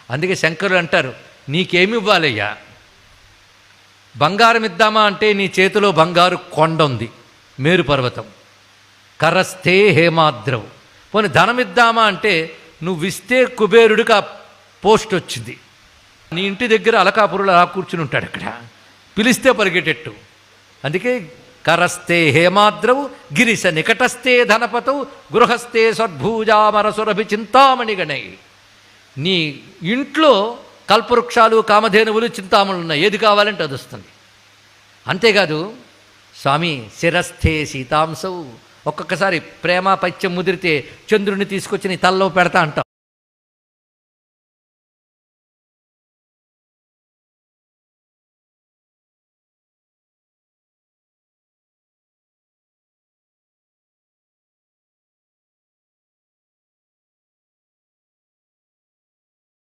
అందుకే శంకరులు అంటారు, నీకేమి ఇవ్వాలయ్యా? బంగారం ఇద్దామా అంటే నీ చేతిలో బంగారు కొండ ఉంది, మేరు పర్వతం. కరస్థే హేమాద్రవు. పోనీ ధనం ఇద్దామా అంటే నువ్వు ఇస్తే కుబేరుడికి ఆ పోస్ట్ వచ్చింది. నీ ఇంటి దగ్గర అలకాపురులు అలా కూర్చుని ఉంటాడు, అక్కడ పిలిస్తే పరిగెట్టెట్టు. అందుకే కరస్థే హేమాద్రవు గిరిశ నికటస్థే ధనపతవు గృహస్థే సద్భూజామరసురభి చింతామణిగణై. నీ ఇంట్లో కల్పవృక్షాలు, కామధేనువులు, చింతామణులు ఉన్నాయి, ఏది కావాలంటే అది వస్తుంది. అంతేకాదు స్వామి శిరస్థే సీతాంశవు. ఒక్కొక్కసారి ప్రేమ పైత్యం ముదిరితే చంద్రుడిని తీసుకొచ్చి నీ తలలో పెడతా అంటాం.